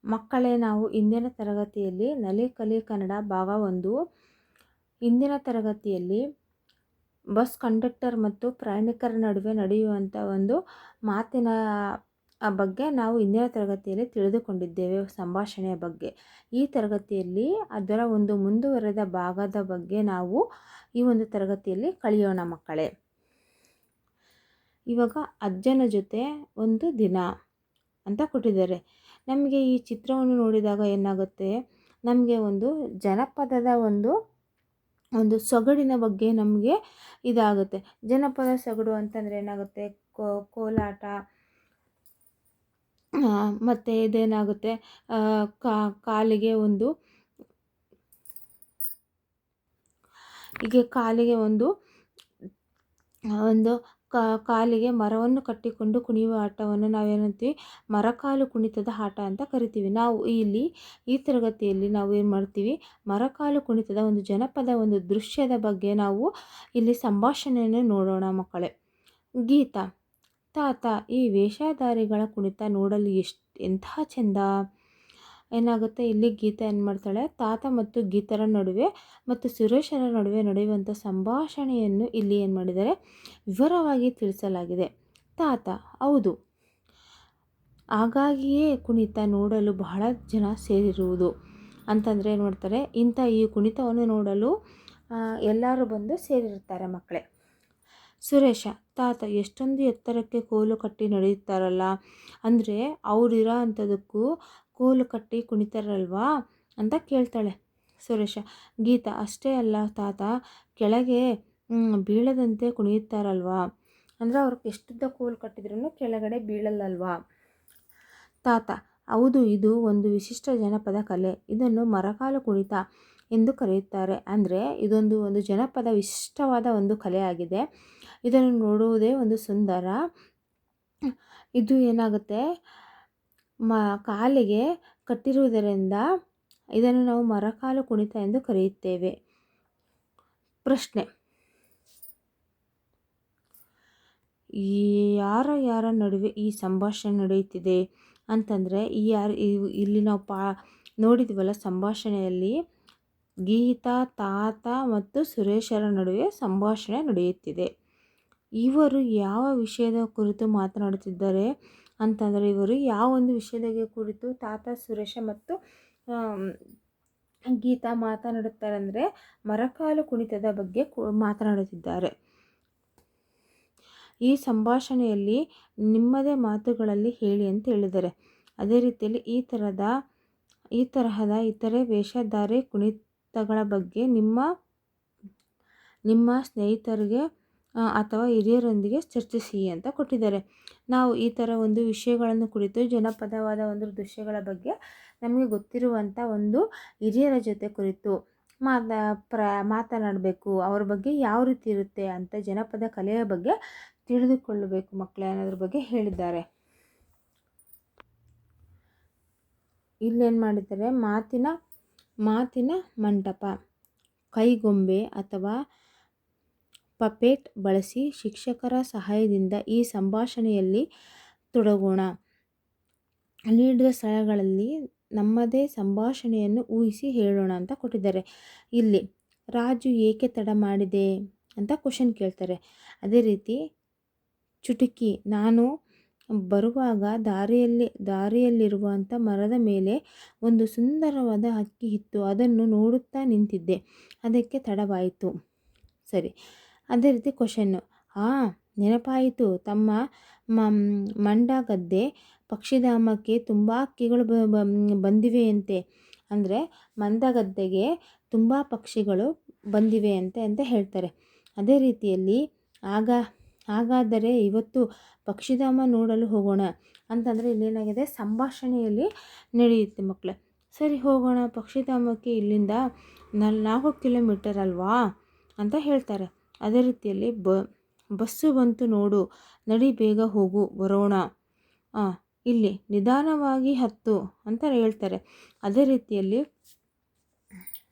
ಮಕ್ಕಳೇ, ನಾವು ಇಂದಿನ ತರಗತಿಯಲ್ಲಿ ನಲಿ ಕಲಿ ಕನ್ನಡ ಭಾಗ 1 ಇಂದಿನ ತರಗತಿಯಲ್ಲಿ ಬಸ್ ಕಂಡಕ್ಟರ್ ಮತ್ತು ಪ್ರಯಾಣಿಕರ ನಡುವೆ ನಡೆಯುವಂಥ ಒಂದು ಮಾತಿನ ಬಗ್ಗೆ ನಾವು ಇಂದಿನ ತರಗತಿಯಲ್ಲಿ ತಿಳಿದುಕೊಂಡಿದ್ದೇವೆ. ಸಂಭಾಷಣೆಯ ಬಗ್ಗೆ ಈ ತರಗತಿಯಲ್ಲಿ ಅದರ ಒಂದು ಮುಂದುವರೆದ ಭಾಗದ ಬಗ್ಗೆ ನಾವು ಈ ಒಂದು ತರಗತಿಯಲ್ಲಿ ಕಲಿಯೋಣ ಮಕ್ಕಳೇ. ಇವಾಗ ಅಜ್ಜನ ಜೊತೆ ಒಂದು ದಿನ ಅಂತ ಕೊಟ್ಟಿದ್ದಾರೆ. ನಮಗೆ ಈ ಚಿತ್ರವನ್ನು ನೋಡಿದಾಗ ಏನಾಗುತ್ತೆ, ನಮಗೆ ಒಂದು ಜನಪದದ ಒಂದು ಸೊಗಡಿನ ಬಗ್ಗೆ ನಮಗೆ ಇದಾಗುತ್ತೆ. ಜನಪದ ಸೊಗಡು ಅಂತಂದರೆ ಏನಾಗುತ್ತೆ, ಕೋಲಾಟ ಮತ್ತು ಇದೇನಾಗುತ್ತೆ, ಕಾಲಿಗೆ ಒಂದು ಕಾಲಿಗೆ ಮರವನ್ನು ಕಟ್ಟಿಕೊಂಡು ಕುಣಿಯುವ ಆಟವನ್ನು ನಾವೇನಂತೀವಿ, ಮರಕಾಲು ಕುಣಿತದ ಆಟ ಅಂತ ಕರಿತೀವಿ. ನಾವು ಈ ತರಗತಿಯಲ್ಲಿ ನಾವು ಏನು ಮಾಡ್ತೀವಿ, ಮರಕಾಲು ಕುಣಿತದ ಒಂದು ಜನಪದ ಒಂದು ದೃಶ್ಯದ ಬಗ್ಗೆ ನಾವು ಇಲ್ಲಿ ಸಂಭಾಷಣೆಯನ್ನು ನೋಡೋಣ ಮಕ್ಕಳೇ. ಗೀತ: ತಾತ, ಈ ವೇಷಧಾರಿಗಳ ಕುಣಿತ ನೋಡಲು ಎಂತಹ ಚೆಂದ. ಏನಾಗುತ್ತೆ, ಇಲ್ಲಿ ಗೀತ ಏನು ಮಾಡ್ತಾಳೆ, ತಾತ ಮತ್ತು ಗೀತರ ನಡುವೆ ಮತ್ತು ಸುರೇಶರ ನಡುವೆ ನಡೆಯುವಂಥ ಸಂಭಾಷಣೆಯನ್ನು ಇಲ್ಲಿ ಏನು ಮಾಡಿದ್ದಾರೆ, ವಿವರವಾಗಿ ತಿಳಿಸಲಾಗಿದೆ. ತಾತ: ಹೌದು, ಹಾಗಾಗಿಯೇ ಕುಣಿತ ನೋಡಲು ಬಹಳ ಜನ ಸೇರಿರುವುದು. ಅಂತಂದರೆ ಏನು ಮಾಡ್ತಾರೆ, ಈ ಕುಣಿತವನ್ನು ನೋಡಲು ಎಲ್ಲರೂ ಬಂದು ಸೇರಿರ್ತಾರೆ ಮಕ್ಕಳೇ. ಸುರೇಶ: ತಾತ, ಎಷ್ಟೊಂದು ಎತ್ತರಕ್ಕೆ ಕೋಲು ಕಟ್ಟಿ ನಡೆಯುತ್ತಾರಲ್ಲ, ಅಂದರೆ ಅವರಿರೋ ಅಂಥದಕ್ಕೂ ಕೋಲು ಕಟ್ಟಿ ಕುಣಿತಾರಲ್ವಾ ಅಂತ ಕೇಳ್ತಾಳೆ ಸುರೇಶ. ಗೀತ: ಅಷ್ಟೇ ಅಲ್ಲ ತಾತ, ಕೆಳಗೆ ಬೀಳದಂತೆ ಕುಣಿಯುತ್ತಾರಲ್ವಾ, ಅಂದರೆ ಅವ್ರಿಗೆ ಎಷ್ಟುದ್ದ ಕೋಲು ಕಟ್ಟಿದ್ರೂ ಕೆಳಗಡೆ ಬೀಳಲ್ಲಲ್ವಾ. ತಾತ: ಹೌದು, ಇದು ಒಂದು ವಿಶಿಷ್ಟ ಜನಪದ ಕಲೆ. ಇದನ್ನು ಮರಕಾಲು ಕುಣಿತ ಎಂದು ಕರೆಯುತ್ತಾರೆ. ಅಂದರೆ ಇದೊಂದು ಜನಪದ ವಿಶಿಷ್ಟವಾದ ಒಂದು ಕಲೆಯಾಗಿದೆ. ಇದನ್ನು ನೋಡುವುದೇ ಒಂದು ಸುಂದರ. ಇದು ಏನಾಗುತ್ತೆ, ಕಾಲಿಗೆ ಕಟ್ಟಿರುವುದರಿಂದ ಇದನ್ನು ನಾವು ಮರಕಾಲು ಕುಣಿತ ಎಂದು ಕರೆಯುತ್ತೇವೆ. ಪ್ರಶ್ನೆ: ಯಾರ ನಡುವೆ ಈ ಸಂಭಾಷಣೆ ನಡೆಯುತ್ತಿದೆ ಅಂತಂದರೆ, ಇಲ್ಲಿ ನಾವು ನೋಡಿದ್ವಲ್ಲ ಸಂಭಾಷಣೆಯಲ್ಲಿ, ಗೀತಾ, ತಾತ ಮತ್ತು ಸುರೇಶರ ನಡುವೆ ಸಂಭಾಷಣೆ ನಡೆಯುತ್ತಿದೆ. ಇವರು ಯಾವ ವಿಷಯದ ಕುರಿತು ಮಾತನಾಡುತ್ತಿದ್ದಾರೆ ಅಂತಂದರೆ, ಇವರು ಯಾವ ಒಂದು ವಿಷಯದ ಕುರಿತು ತಾತ, ಸುರೇಶ ಮತ್ತು ಗೀತಾ ಮಾತನಾಡುತ್ತಾರೆ ಅಂದರೆ, ಮರಕಾಲು ಕುಣಿತದ ಬಗ್ಗೆ ಮಾತನಾಡುತ್ತಿದ್ದಾರೆ. ಈ ಸಂಭಾಷಣೆಯಲ್ಲಿ ನಿಮ್ಮದೇ ಮಾತುಗಳಲ್ಲಿ ಹೇಳಿ ಅಂತ ಹೇಳಿದ್ದಾರೆ. ಅದೇ ರೀತಿಯಲ್ಲಿ ಈ ತರಹದ ಇತರೆ ವೇಷಧಾರಿ ಕುಣಿತಗಳ ಬಗ್ಗೆ ನಿಮ್ಮ ಸ್ನೇಹಿತರಿಗೆ ಅಥವಾ ಹಿರಿಯರೊಂದಿಗೆ ಚರ್ಚಿಸಿ ಅಂತ ಕೊಟ್ಟಿದ್ದಾರೆ. ನಾವು ಈ ಥರ ಒಂದು ವಿಷಯಗಳನ್ನು ಕುರಿತು ಜನಪದವಾದ ಒಂದು ದೃಶ್ಯಗಳ ಬಗ್ಗೆ ನಮಗೆ ಗೊತ್ತಿರುವಂಥ ಒಂದು ಹಿರಿಯರ ಜೊತೆ ಕುರಿತು ಮಾತನಾಡಬೇಕು. ಅವ್ರ ಬಗ್ಗೆ ಯಾವ ರೀತಿ ಇರುತ್ತೆ ಅಂತ ಜನಪದ ಕಲೆಯ ಬಗ್ಗೆ ತಿಳಿದುಕೊಳ್ಳಬೇಕು ಮಕ್ಕಳೇ ಅನ್ನೋದ್ರ ಬಗ್ಗೆ ಹೇಳಿದ್ದಾರೆ. ಇಲ್ಲೇನು ಮಾಡಿದ್ದಾರೆ, ಮಾತಿನ ಮಂಟಪ, ಕೈಗೊಂಬೆ ಅಥವಾ ಪಪೇಟ್ ಬಳಸಿ ಶಿಕ್ಷಕರ ಸಹಾಯದಿಂದ ಈ ಸಂಭಾಷಣೆಯಲ್ಲಿ ತೊಡಗೋಣ. ನೀಡಿದ ಸ್ಥಳಗಳಲ್ಲಿ ನಮ್ಮದೇ ಸಂಭಾಷಣೆಯನ್ನು ಊಹಿಸಿ ಹೇಳೋಣ ಅಂತ ಕೊಟ್ಟಿದ್ದಾರೆ. ಇಲ್ಲಿ ರಾಜು ಏಕೆ ತಡ ಮಾಡಿದೆ ಅಂತ ಕ್ವಶನ್ ಕೇಳ್ತಾರೆ. ಅದೇ ರೀತಿ ಚುಟುಕಿ: ನಾನು ಬರುವಾಗ ದಾರಿಯಲ್ಲಿರುವಂಥ ಮರದ ಮೇಲೆ ಒಂದು ಸುಂದರವಾದ ಹಕ್ಕಿ ಇತ್ತು, ಅದನ್ನು ನೋಡುತ್ತಾ ನಿಂತಿದ್ದೆ, ಅದಕ್ಕೆ ತಡವಾಯಿತು. ಸರಿ. ಅದೇ ರೀತಿ ಕ್ವಶನ್ನು: ನೆನಪಾಯಿತು, ತಮ್ಮ ಮಂಡಗದ್ದೆ ಪಕ್ಷಿಧಾಮಕ್ಕೆ ತುಂಬ ಹಕ್ಕಿಗಳು ಬಂದಿವೆಯಂತೆ. ಅಂದರೆ ಮಂದಗದ್ದೆಗೆ ತುಂಬ ಪಕ್ಷಿಗಳು ಬಂದಿವೆಯಂತೆ ಅಂತ ಹೇಳ್ತಾರೆ. ಅದೇ ರೀತಿಯಲ್ಲಿ ಹಾಗಾದರೆ ಇವತ್ತು ಪಕ್ಷಿಧಾಮ ನೋಡಲು ಹೋಗೋಣ ಅಂತಂದರೆ ಇಲ್ಲೇನಾಗಿದೆ, ಸಂಭಾಷಣೆಯಲ್ಲಿ ನಡೆಯುತ್ತೆ ಮಕ್ಕಳೇ. ಸರಿ, ಹೋಗೋಣ ಪಕ್ಷಿಧಾಮಕ್ಕೆ, ಇಲ್ಲಿಂದ 4 ಕಿಲೋಮೀಟರ್ ಅಲ್ವಾ ಅಂತ ಹೇಳ್ತಾರೆ. ಅದೇ ರೀತಿಯಲ್ಲಿ ಬಸ್ಸು ಬಂತು ನೋಡು, ನಡಿ ಬೇಗ ಹೋಗು ಬರೋಣ, ಇಲ್ಲಿ ನಿಧಾನವಾಗಿ ಹತ್ತು ಅಂತ ಹೇಳ್ತಾರೆ. ಅದೇ ರೀತಿಯಲ್ಲಿ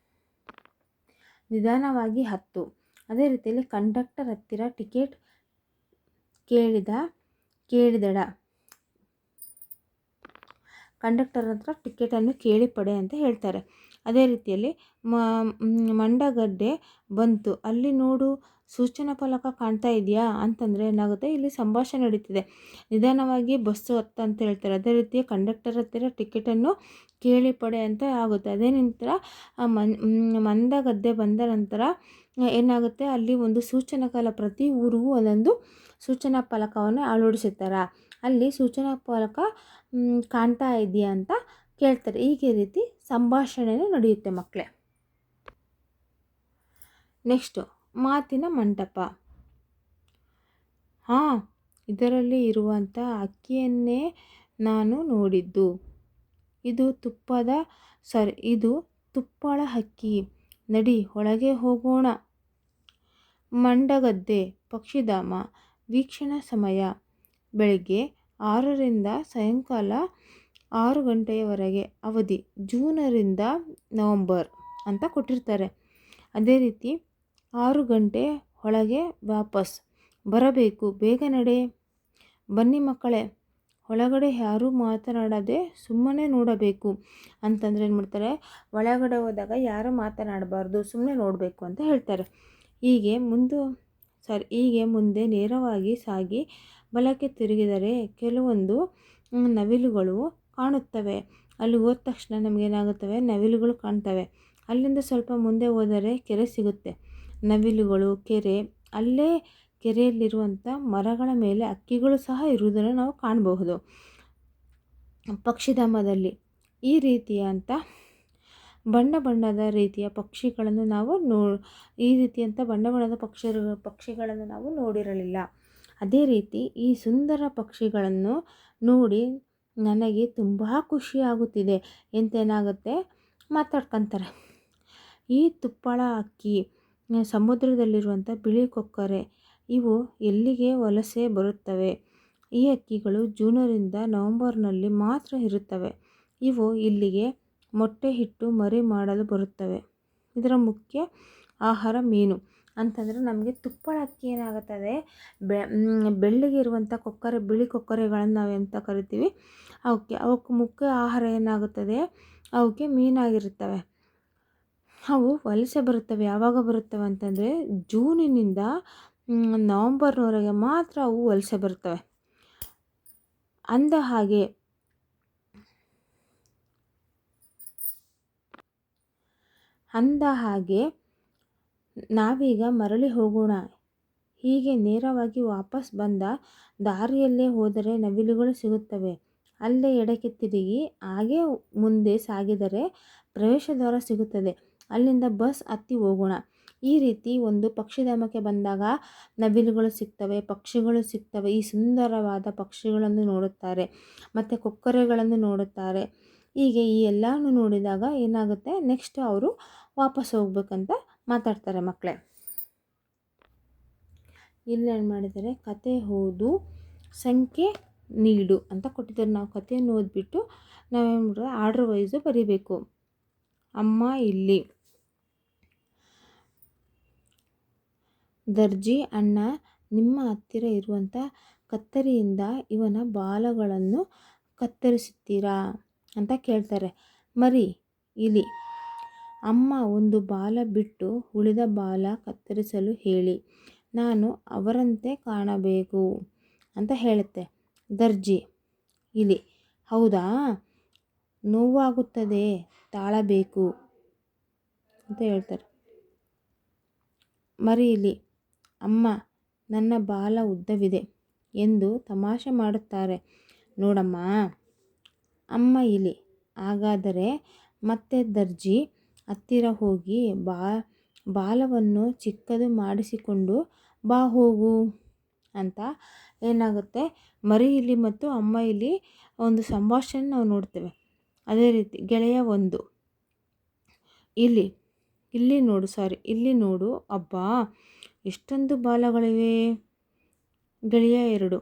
ನಿಧಾನವಾಗಿ ಹತ್ತು. ಅದೇ ರೀತಿಯಲ್ಲಿ ಕಂಡಕ್ಟರ್ ಹತ್ತಿರ ಟಿಕೆಟ್ ಕೇಳಿದಡ ಕಂಡಕ್ಟರ್ ಹತ್ರ ಟಿಕೆಟನ್ನು ಕೇಳಿ ಪಡೆ ಅಂತ ಹೇಳ್ತಾರೆ. ಅದೇ ರೀತಿಯಲ್ಲಿ ಮಂಡಗದ್ದೆ ಬಂತು, ಅಲ್ಲಿ ನೋಡು ಸೂಚನಾ ಫಲಕ ಕಾಣ್ತಾ ಇದೆಯಾ ಅಂತಂದರೆ ಏನಾಗುತ್ತೆ, ಇಲ್ಲಿ ಸಂಭಾಷಣೆ ನಡೀತಿದೆ. ನಿಧಾನವಾಗಿ ಬಸ್ಸು ಅಂತ ಹೇಳ್ತಾರೆ. ಅದೇ ರೀತಿ ಕಂಡಕ್ಟರ್ ಹತ್ತಿರ ಟಿಕೆಟನ್ನು ಕೇಳಿ ಪಡೆ ಅಂತ ಆಗುತ್ತೆ. ಅದೇ ನಂತರ ಮಂದಗದ್ದೆ ಬಂದ ನಂತರ ಏನಾಗುತ್ತೆ, ಅಲ್ಲಿ ಒಂದು ಸೂಚನಾ ಫಲಕ, ಪ್ರತಿ ಊರಿಗೂ ಒಂದೊಂದು ಸೂಚನಾ ಫಲಕವನ್ನು ಅಳವಡಿಸುತ್ತಾರೆ. ಅಲ್ಲಿ ಸೂಚನಾ ಫಲಕ ಕಾಣ್ತಾ ಇದೆಯಾ ಅಂತ ಕೇಳ್ತಾರೆ. ಈ ರೀತಿ ಸಂಭಾಷಣೆ ನಡೆಯುತ್ತೆ ಮಕ್ಕಳೇ. ನೆಕ್ಸ್ಟು ಮಾತಿನ ಮಂಟಪ. ಹಾಂ, ಇದರಲ್ಲಿ ಇರುವಂಥ ಅಕ್ಕಿಯನ್ನೇ ನಾನು ನೋಡಿದ್ದು. ಇದು ತುಪ್ಪಳ ಹಕ್ಕಿ. ನಡಿ ಒಳಗೆ ಹೋಗೋಣ. ಮಂಡಗದ್ದೆ ಪಕ್ಷಿಧಾಮ ವೀಕ್ಷಣಾ ಸಮಯ ಬೆಳಗ್ಗೆ 6ರಿಂದ ಸಾಯಂಕಾಲ 6 ಗಂಟೆಯವರೆಗೆ. ಅವಧಿ ಜೂನರಿಂದ ನವಂಬರ್ ಅಂತ ಕೊಟ್ಟಿರ್ತಾರೆ. ಅದೇ ರೀತಿ 6 ಗಂಟೆ ಒಳಗೆ ವಾಪಸ್ ಬರಬೇಕು, ಬೇಗ ನಡೆ. ಬನ್ನಿ ಮಕ್ಕಳೇ, ಒಳಗಡೆ ಯಾರೂ ಮಾತನಾಡದೆ ಸುಮ್ಮನೆ ನೋಡಬೇಕು ಅಂತಂದರೆ ಏನು ಮಾಡ್ತಾರೆ, ಒಳಗಡೆ ಹೋದಾಗ ಯಾರೂ ಮಾತನಾಡಬಾರ್ದು, ಸುಮ್ಮನೆ ನೋಡಬೇಕು ಅಂತ ಹೇಳ್ತಾರೆ. ಹೀಗೆ ಮುಂದೆ ನೇರವಾಗಿ ಸಾಗಿ ಬಲಕ್ಕೆ ತಿರುಗಿದರೆ ಕೆಲವೊಂದು ನವಿಲುಗಳು ಕಾಣುತ್ತವೆ. ಅಲ್ಲಿ ಹೋದ ತಕ್ಷಣ ನಮಗೇನಾಗುತ್ತವೆ, ನವಿಲುಗಳು ಕಾಣ್ತವೆ. ಅಲ್ಲಿಂದ ಸ್ವಲ್ಪ ಮುಂದೆ ಹೋದರೆ ಕೆರೆ ಸಿಗುತ್ತೆ. ನವಿಲುಗಳು, ಕೆರೆ, ಅಲ್ಲೇ ಕೆರೆಯಲ್ಲಿರುವಂಥ ಮರಗಳ ಮೇಲೆ ಹಕ್ಕಿಗಳು ಸಹ ಇರುವುದನ್ನು ನಾವು ಕಾಣಬಹುದು ಪಕ್ಷಿಧಾಮದಲ್ಲಿ. ಈ ರೀತಿಯಂಥ ಬಣ್ಣ ಬಣ್ಣದ ರೀತಿಯ ಪಕ್ಷಿಗಳನ್ನು ನಾವು ಪಕ್ಷಿಗಳನ್ನು ನಾವು ನೋಡಿರಲಿಲ್ಲ. ಅದೇ ರೀತಿ ಈ ಸುಂದರ ಪಕ್ಷಿಗಳನ್ನು ನೋಡಿ ನನಗೆ ತುಂಬ ಖುಷಿಯಾಗುತ್ತಿದೆ ಎಂತೇನಾಗುತ್ತೆ, ಮಾತಾಡ್ಕೊತಾರೆ. ಈ ತುಪ್ಪಳ ಹಕ್ಕಿ, ಸಮುದ್ರದಲ್ಲಿರುವಂಥ ಬಿಳಿ ಕೊಕ್ಕರೆ, ಇವು ಎಲ್ಲಿಗೆ ವಲಸೆ ಬರುತ್ತವೆ. ಈ ಹಕ್ಕಿಗಳು ಜೂನರಿಂದ ನವಂಬರ್ನಲ್ಲಿ ಮಾತ್ರ ಇರುತ್ತವೆ. ಇವು ಇಲ್ಲಿಗೆ ಮೊಟ್ಟೆ ಇಟ್ಟು ಮರಿ ಮಾಡಲು ಬರುತ್ತವೆ. ಇದರ ಮುಖ್ಯ ಆಹಾರ ಮೀನು. ಅಂತಂದರೆ ನಮಗೆ ತುಪ್ಪಳ ಹಕ್ಕಿ ಏನಾಗುತ್ತದೆ, ಬೆಳ್ಳಿಗೆ ಇರುವಂಥ ಬಿಳಿ ಕೊಕ್ಕರೆಗಳನ್ನು ನಾವು ಎಂತ ಕರಿತೀವಿ, ಅವಕ್ಕೆ ಮುಖ್ಯ ಆಹಾರ ಏನಾಗುತ್ತದೆ, ಅವಕ್ಕೆ ಮೀನಾಗಿರುತ್ತವೆ. ಅವು ವಲಸೆ ಬರುತ್ತವೆ. ಯಾವಾಗ ಬರುತ್ತವೆ ಅಂತಂದರೆ ಜೂನಿನಿಂದ ನವಂಬರ್ನವರೆಗೆ ಮಾತ್ರ ಅವು ವಲಸೆ ಬರುತ್ತವೆ. ಅಂದ ಹಾಗೆ ನಾವೀಗ ಮರಳಿ ಹೋಗೋಣ. ಹೀಗೆ ನೇರವಾಗಿ ವಾಪಸ್ ಬಂದ ದಾರಿಯಲ್ಲೇ ಹೋದರೆ ನವಿಲುಗಳು ಸಿಗುತ್ತವೆ. ಅಲ್ಲೇ ಎಡಕ್ಕೆ ತಿರುಗಿ ಹಾಗೆ ಮುಂದೆ ಸಾಗಿದರೆ ಪ್ರವೇಶ ದ್ವಾರ ಸಿಗುತ್ತದೆ. ಅಲ್ಲಿಂದ ಬಸ್ ಹತ್ತಿ ಹೋಗೋಣ. ಈ ರೀತಿ ಒಂದು ಪಕ್ಷಿಧಾಮಕ್ಕೆ ಬಂದಾಗ ನವಿಲುಗಳು ಸಿಗ್ತವೆ, ಪಕ್ಷಿಗಳು ಸಿಗ್ತವೆ. ಈ ಸುಂದರವಾದ ಪಕ್ಷಿಗಳನ್ನು ನೋಡುತ್ತಾರೆ, ಮತ್ತು ಕೊಕ್ಕರೆಗಳನ್ನು ನೋಡುತ್ತಾರೆ. ಹೀಗೆ ಈ ಎಲ್ಲನೂ ನೋಡಿದಾಗ ಏನಾಗುತ್ತೆ, ನೆಕ್ಸ್ಟ್ ಅವರು ವಾಪಸ್ ಹೋಗ್ಬೇಕಂತ ಮಾತಾಡ್ತಾರೆ ಮಕ್ಕಳೇ. ಇಲ್ಲೇನು ಮಾಡಿದ್ದಾರೆ, ಕತೆ ಓದು, ಸಂಖ್ಯೆ ನೀಡು ಅಂತ ಕೊಟ್ಟಿದ್ದಾರೆ. ನಾವು ಕಥೆಯನ್ನು ಓದ್ಬಿಟ್ಟು ನಾವೇನು ಮಾಡೋದು, ಆರ್ಡ್ರ್ ವೈಸು ಬರೀಬೇಕು. ಅಮ್ಮ ಇಲ್ಲಿ. ದರ್ಜಿ ಅಣ್ಣ, ನಿಮ್ಮ ಹತ್ತಿರ ಇರುವಂಥ ಕತ್ತರಿಯಿಂದ ಇವನ ಬಾಲಗಳನ್ನು ಕತ್ತರಿಸುತ್ತೀರಾ ಅಂತ ಕೇಳ್ತಾರೆ. ಮರಿ ಇಲಿ. ಅಮ್ಮ ಒಂದು ಬಾಲ ಬಿಟ್ಟು ಉಳಿದ ಬಾಲ ಕತ್ತರಿಸಲು ಹೇಳಿ, ನಾನು ಅವರಂತೆ ಕಾಣಬೇಕು ಅಂತ ಹೇಳುತ್ತೆ. ದರ್ಜಿ ಇಲಿ, ಹೌದಾ, ನೋವಾಗುತ್ತದೆ, ತಾಳಬೇಕು ಅಂತ ಹೇಳ್ತಾರೆ. ಮರಿ ಇಲಿ, ಅಮ್ಮ ನನ್ನ ಬಾಲ ಉದ್ದವಿದೆ ಎಂದು ತಮಾಷೆ ಮಾಡುತ್ತಾರೆ ನೋಡಮ್ಮ. ಅಮ್ಮ ಇಲಿ, ಹಾಗಾದರೆ ಮತ್ತೆ ದರ್ಜಿ ಹತ್ತಿರ ಹೋಗಿ ಬಾಲವನ್ನು ಚಿಕ್ಕದು ಮಾಡಿಸಿಕೊಂಡು ಬಾ ಹೋಗು ಅಂತ ಏನಾಗುತ್ತೆ, ಮರಿ ಇಲಿ ಮತ್ತು ಅಮ್ಮ ಇಲಿ ಒಂದು ಸಂಭಾಷಣೆ ನಾವು ನೋಡ್ತೇವೆ. ಅದೇ ರೀತಿ ಗೆಳೆಯ ಒಂದು, ಇಲ್ಲಿ ನೋಡು ಅಬ್ಬಾ, ಎಷ್ಟೊಂದು ಬಾಲಗಳಿವೆ. ಗೆಳೆಯ 2,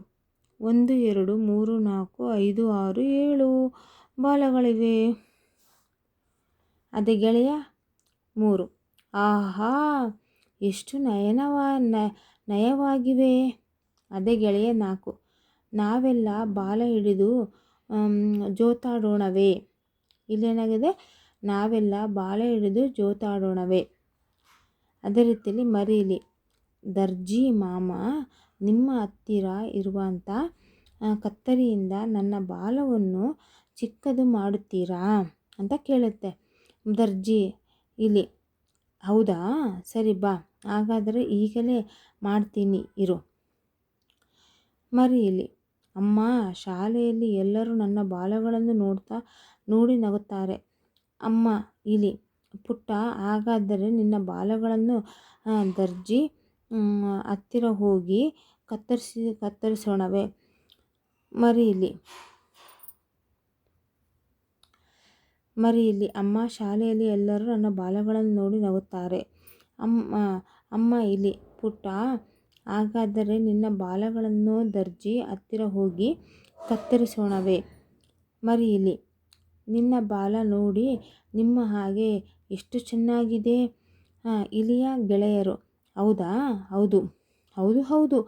1 2 3 4 5 6 7 ಬಾಲಗಳಿವೆ. ಅದೇ ಗೆಳೆಯ 3, ಆಹಾ, ಎಷ್ಟು ನಯವಾಗಿವೆ. ಅದೇ ಗೆಳೆಯ 4, ನಾವೆಲ್ಲ ಬಾಲ ಹಿಡಿದು ಜೋತಾಡೋಣವೇ. ಇಲ್ಲೇನಾಗಿದೆ, ನಾವೆಲ್ಲ ಬಾಳೆ ಹಿಡಿದು ಜೋತಾಡೋಣವೇ. ಅದೇ ರೀತಿಯಲ್ಲಿ ಮರೀಲಿ, ದರ್ಜಿ ಮಾಮ ನಿಮ್ಮ ಹತ್ತಿರ ಇರುವಂಥ ಕತ್ತರಿಯಿಂದ ನನ್ನ ಬಾಲವನ್ನು ಚಿಕ್ಕದು ಮಾಡುತ್ತೀರಾ ಅಂತ ಕೇಳುತ್ತೆ. ದರ್ಜಿ ಇಲ್ಲಿ, ಹೌದಾ, ಸರಿ ಬಾ, ಹಾಗಾದರೆ ಈಗಲೇ ಮಾಡ್ತೀನಿ ಇರು. ಮರೀಲಿ, ಅಮ್ಮ ಶಾಲೆಯಲ್ಲಿ ಎಲ್ಲರೂ ನನ್ನ ಬಾಲಗಳನ್ನು ನೋಡಿ ನಗುತ್ತಾರೆ. ಅಮ್ಮ ಇಲಿ, ಪುಟ್ಟ, ಹಾಗಾದರೆ ನಿನ್ನ ಬಾಲಗಳನ್ನು ದರ್ಜಿ ಹತ್ತಿರ ಹೋಗಿ ಕತ್ತರಿಸೋಣವೇ. ಮರೀಲಿ, ಅಮ್ಮ ಶಾಲೆಯಲ್ಲಿ ಎಲ್ಲರೂ ನನ್ನ ಬಾಲಗಳನ್ನು ನೋಡಿ ನಗುತ್ತಾರೆ. ಅಮ್ಮ ಇಲಿ, ಪುಟ್ಟ, ಹಾಗಾದರೆ ನಿನ್ನ ಬಾಲಗಳನ್ನು ದರ್ಜಿ ಹತ್ತಿರ ಹೋಗಿ ಕತ್ತರಿಸೋಣವೇ. ಮರೀಲಿ, ನಿನ್ನ ಬಾಲ ನೋಡಿ ನಿಮ್ಮ ಹಾಗೆ ಎಷ್ಟು ಚೆನ್ನಾಗಿದೆ. ಇಲಿಯ ಗೆಳೆಯರು, ಹೌದಾ, ಹೌದು ಹೌದು ಹೌದು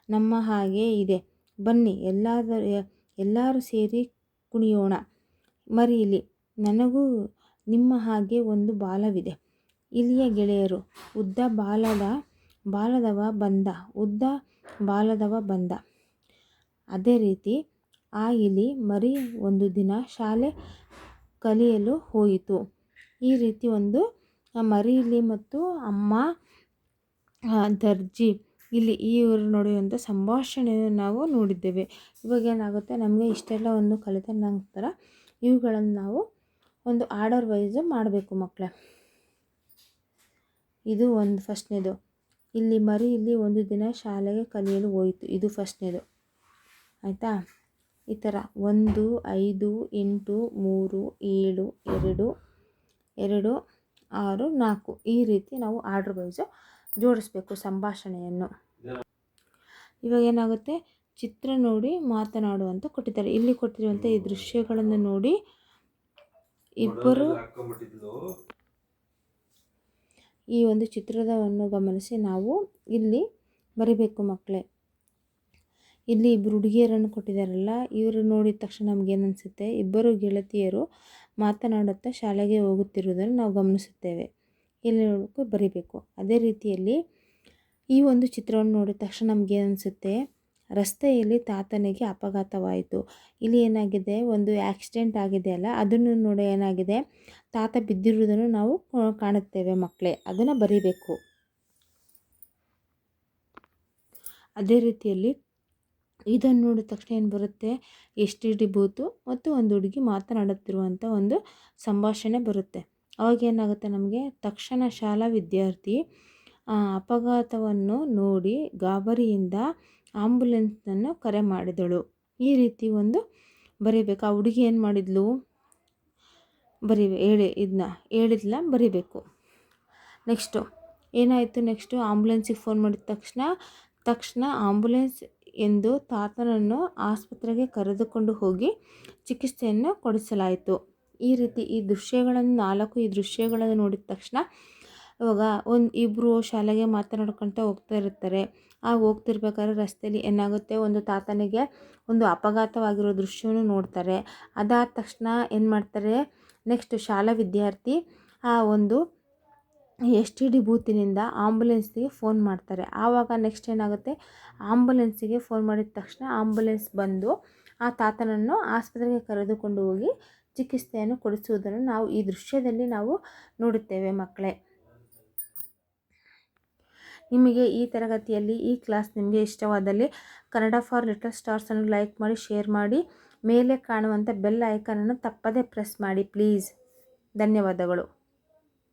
ನಮ್ಮ ಹಾಗೆ ಇದೆ, ಬನ್ನಿ ಎಲ್ಲರೂ ಸೇರಿ ಕುಣಿಯೋಣ. ಮರೀಲಿ, ನನಗೂ ನಿಮ್ಮ ಹಾಗೆ ಒಂದು ಬಾಲವಿದೆ. ಇಲಿಯ ಗೆಳೆಯರು, ಉದ್ದ ಬಾಲದವ ಬಂದ. ಅದೇ ರೀತಿ ಆ ಇಲಿ ಮರಿ ಒಂದು ದಿನ ಶಾಲೆ ಕಲಿಯಲು ಹೋಯಿತು. ಈ ರೀತಿ ಒಂದು ಮರೀಲಿ ಮತ್ತು ಅಮ್ಮ ದರ್ಜಿ ಇಲ್ಲಿ ಇವರು ನಡೆಯುವಂಥ ಸಂಭಾಷಣೆಯನ್ನು ನಾವು ನೋಡಿದ್ದೇವೆ. ಇವಾಗ ಏನಾಗುತ್ತೆ, ನಮಗೆ ಇಷ್ಟೆಲ್ಲ ಒಂದು ಕಲಿತ ನಂತರ ಇವುಗಳನ್ನು ನಾವು ಒಂದು ಆರ್ಡರ್ ವೈಸ್ ಮಾಡಬೇಕು ಮಕ್ಕಳೇ. ಇದು ಒಂದು ಫಸ್ಟ್ನೇದು. ಇಲ್ಲಿ ಮರಿ ಇಲ್ಲಿ ಒಂದು ದಿನ ಶಾಲೆಗೆ ಕಲಿಯಲು ಹೋಯಿತು, ಇದು ಫಸ್ಟ್ನೇದು. ಆಯಿತಾ. ಈ ಥರ 1, 5, 8, 3, 7, 2, 2, 6, 4 ಈ ರೀತಿ ನಾವು ಆರ್ಡರ್ ವೈಸು ಜೋಡಿಸ್ಬೇಕು ಸಂಭಾಷಣೆಯನ್ನು. ಇವಾಗ ಏನಾಗುತ್ತೆ, ಚಿತ್ರ ನೋಡಿ ಮಾತನಾಡು ಅಂತ ಕೊಟ್ಟಿದ್ದಾರೆ. ಇಲ್ಲಿ ಕೊಟ್ಟಿರುವಂಥ ಈ ದೃಶ್ಯಗಳನ್ನು ನೋಡಿ ಇಬ್ಬರು ಈ ಒಂದು ಚಿತ್ರವನ್ನು ಗಮನಿಸಿ ನಾವು ಇಲ್ಲಿ ಬರಿಬೇಕು ಮಕ್ಕಳೇ. ಇಲ್ಲಿ ಇಬ್ಬರು ಹುಡುಗಿಯರನ್ನು ಕೊಟ್ಟಿದ್ದಾರಲ್ಲ, ಇವರು ನೋಡಿದ ತಕ್ಷಣ ನಮಗೇನು ಅನಿಸುತ್ತೆ, ಇಬ್ಬರು ಗೆಳತಿಯರು ಮಾತನಾಡುತ್ತಾ ಶಾಲೆಗೆ ಹೋಗುತ್ತಿರುವುದನ್ನು ನಾವು ಗಮನಿಸುತ್ತೇವೆ. ಇಲ್ಲಿ ನೋಡಬೇಕು, ಬರಿಬೇಕು. ಅದೇ ರೀತಿಯಲ್ಲಿ ಈ ಒಂದು ಚಿತ್ರವನ್ನು ನೋಡಿದ ತಕ್ಷಣ ನಮಗೇನು ಅನಿಸುತ್ತೆ, ರಸ್ತೆಯಲ್ಲಿ ತಾತನಿಗೆ ಅಪಘಾತವಾಯಿತು. ಇಲ್ಲಿ ಏನಾಗಿದೆ, ಒಂದು ಆಕ್ಸಿಡೆಂಟ್ ಆಗಿದೆ ಅಲ್ಲ, ಅದನ್ನು ನೋಡಿ ಏನಾಗಿದೆ, ತಾತ ಬಿದ್ದಿರುವುದನ್ನು ನಾವು ಕಾಣುತ್ತೇವೆ ಮಕ್ಕಳೇ. ಅದನ್ನು ಬರಿಬೇಕು. ಅದೇ ರೀತಿಯಲ್ಲಿ ಇದನ್ನು ನೋಡಿದ ತಕ್ಷಣ ಏನು ಬರುತ್ತೆ, STD ಬೂತು ಮತ್ತು ಒಂದು ಹುಡುಗಿ ಮಾತನಾಡುತ್ತಿರುವಂಥ ಒಂದು ಸಂಭಾಷಣೆ ಬರುತ್ತೆ. ಅವಾಗ ಏನಾಗುತ್ತೆ, ನಮಗೆ ತಕ್ಷಣ ಶಾಲಾ ವಿದ್ಯಾರ್ಥಿ ಅಪಘಾತವನ್ನು ನೋಡಿ ಗಾಬರಿಯಿಂದ ಆಂಬುಲೆನ್ಸನ್ನು ಕರೆ ಮಾಡಿದಳು. ಈ ರೀತಿ ಒಂದು ಬರೀಬೇಕು. ಆ ಹುಡುಗಿ ಏನು ಮಾಡಿದ್ಲು, ಹೇಳಿದ್ಲ ಬರಿಬೇಕು. ನೆಕ್ಸ್ಟು ಏನಾಯಿತು, ಆಂಬುಲೆನ್ಸಿಗೆ ಫೋನ್ ಮಾಡಿದ ತಕ್ಷಣ ಆಂಬುಲೆನ್ಸ್ ಎಂದು ತಾತನನ್ನು ಆಸ್ಪತ್ರೆಗೆ ಕರೆದುಕೊಂಡು ಹೋಗಿ ಚಿಕಿತ್ಸೆಯನ್ನು ಕೊಡಿಸಲಾಯಿತು. ಈ ರೀತಿ ಈ ದೃಶ್ಯಗಳನ್ನು ನೋಡಿದ ತಕ್ಷಣ ಇವಾಗ ಇಬ್ಬರು ಶಾಲೆಗೆ ಮಾತನಾಡ್ಕೊಳ್ತಾ ಹೋಗ್ತಾ ಇರ್ತಾರೆ. ಹೋಗ್ತಿರ್ಬೇಕಾದ್ರೆ ರಸ್ತೆಯಲ್ಲಿ ಏನಾಗುತ್ತೆ, ಒಂದು ತಾತನಿಗೆ ಒಂದು ಅಪಘಾತವಾಗಿರೋ ದೃಶ್ಯವನ್ನು ನೋಡ್ತಾರೆ. ಅದಾದ ತಕ್ಷಣ ಏನು ಮಾಡ್ತಾರೆ, ನೆಕ್ಸ್ಟ್ ಶಾಲಾ ವಿದ್ಯಾರ್ಥಿ ಒಂದು STD ಬೂತಿನಿಂದ ಆಂಬುಲೆನ್ಸ್ಗೆ ಫೋನ್ ಮಾಡ್ತಾರೆ. ಆವಾಗ ನೆಕ್ಸ್ಟ್ ಏನಾಗುತ್ತೆ, ಆಂಬುಲೆನ್ಸಿಗೆ ಫೋನ್ ಮಾಡಿದ ತಕ್ಷಣ ಆಂಬುಲೆನ್ಸ್ ಬಂದು ಆ ತಾತನನ್ನು ಆಸ್ಪತ್ರೆಗೆ ಕರೆದುಕೊಂಡು ಹೋಗಿ ಚಿಕಿತ್ಸೆಯನ್ನು ಕೊಡಿಸುವುದನ್ನು ನಾವು ಈ ದೃಶ್ಯದಲ್ಲಿ ನಾವು ನೋಡುತ್ತೇವೆ ಮಕ್ಕಳೇ. ನಿಮಗೆ ಈ ತರಗತಿಯಲ್ಲಿ ಈ ಕ್ಲಾಸ್ ನಿಮಗೆ ಇಷ್ಟವಾದಲ್ಲಿ ಕನ್ನಡ ಫಾರ್ ಲಿಟಲ್ ಸ್ಟಾರ್ಸನ್ನು ಲೈಕ್ ಮಾಡಿ, ಶೇರ್ ಮಾಡಿ, ಮೇಲೆ ಕಾಣುವಂಥ ಬೆಲ್ ಐಕಾನನ್ನು ತಪ್ಪದೇ ಪ್ರೆಸ್ ಮಾಡಿ ಪ್ಲೀಸ್. ಧನ್ಯವಾದಗಳು.